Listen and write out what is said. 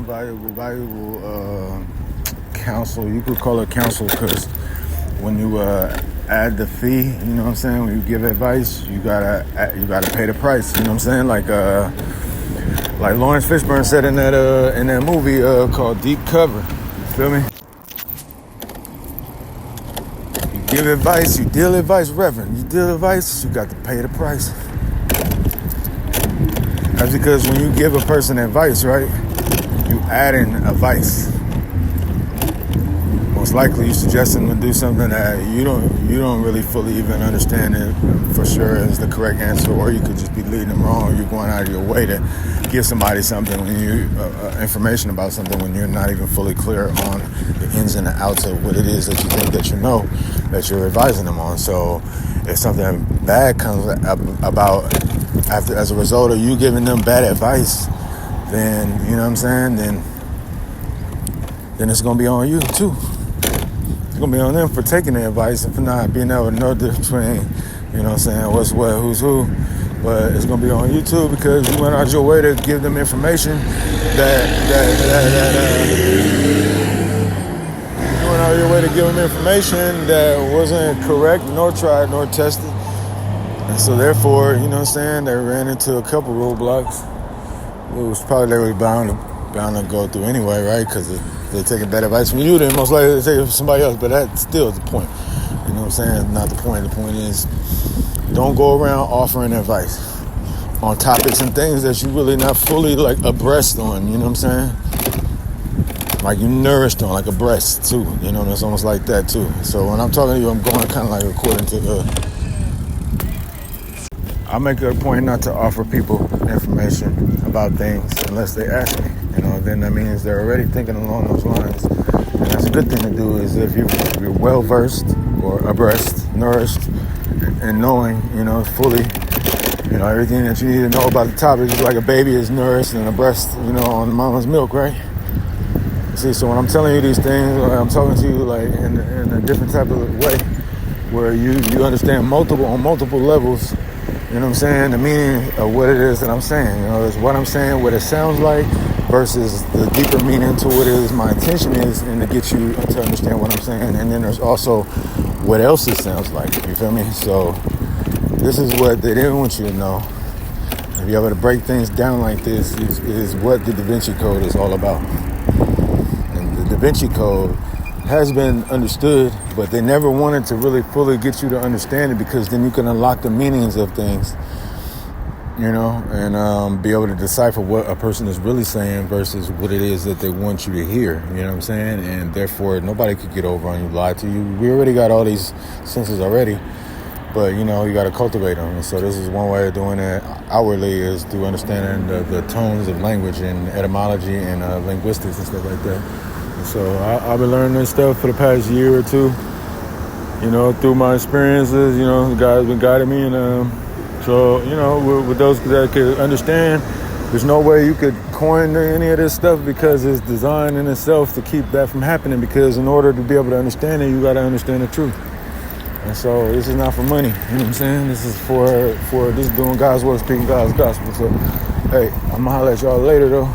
valuable counsel. You could call it counsel because when you add the fee, you know what I'm saying? When you give advice, you gotta pay the price. You know what I'm saying? Like Lawrence Fishburne said in that movie called Deep Cover. You feel me? You give advice, you deal advice, Reverend. You deal advice, you got to pay the price. That's because when you give a person advice, right, you add in a vice. Most likely you suggest them to do something that you don't really fully even understand it for sure is the correct answer, or you could just be leading them wrong, or you're going out of your way to give somebody something when you information about something when you're not even fully clear on the ins and the outs of what it is that you think that you know that you're advising them on. So if something bad comes about as a result of you giving them bad advice, then you know what I'm saying, then it's gonna be on you too. It's gonna be on them for taking the advice and for not being able to know the difference between, you know what I'm saying, what's what, who's who. But it's gonna be on you too because you went out your way to give them information that you went out your way to give them information that wasn't correct, nor tried, nor tested. And so therefore, you know what I'm saying, they ran into a couple roadblocks. It was probably they were bound to go through anyway, right? Because they're taking bad advice from you, then most likely they take it from somebody else. But that's still the point. You know what I'm saying? Not the point. The point is, don't go around offering advice on topics and things that you really not fully like abreast on. You know what I'm saying? Like you nourished on, like a breast too. You know, it's almost like that too. So when I'm talking to you, I'm going kind of like according to. I make it a point not to offer people information about things unless they ask me. You know, then that means they're already thinking along those lines. And that's a good thing to do is if you're well versed or abreast, nourished, and knowing, you know, fully, you know, everything that you need to know about the topic. Just like a baby is nourished and abreast, you know, on mama's milk, right? See, so when I'm telling you these things, I'm talking to you like in a different type of way, where you understand on multiple levels. You know what I'm saying? The meaning of what it is that I'm saying. You know, it's what I'm saying, what it sounds like, versus the deeper meaning to what it is my intention is, and to get you to understand what I'm saying. And then there's also what else it sounds like. You feel me? So this is what they didn't want you to know. To be able to break things down like this is what the Da Vinci Code is all about. And the Da Vinci Code has been understood, but they never wanted to really fully get you to understand it because then you can unlock the meanings of things, you know, and be able to decipher what a person is really saying versus what it is that they want you to hear, you know what I'm saying? And therefore, nobody could get over on you, lie to you. We already got all these senses already, but, you know, you got to cultivate them. And so this is one way of doing it outwardly is through understanding the tones of language and etymology and linguistics and stuff like that. So I've been learning this stuff for the past year or two, you know, through my experiences. You know, the God's been guiding me, and so, you know, with those that could understand, there's no way you could coin any of this stuff because it's designed in itself to keep that from happening, because in order to be able to understand it, you got to understand the truth. And so this is not for money, you know what I'm saying? This is for this is doing God's work, speaking God's gospel. So, hey, I'm going to holler at y'all later, though.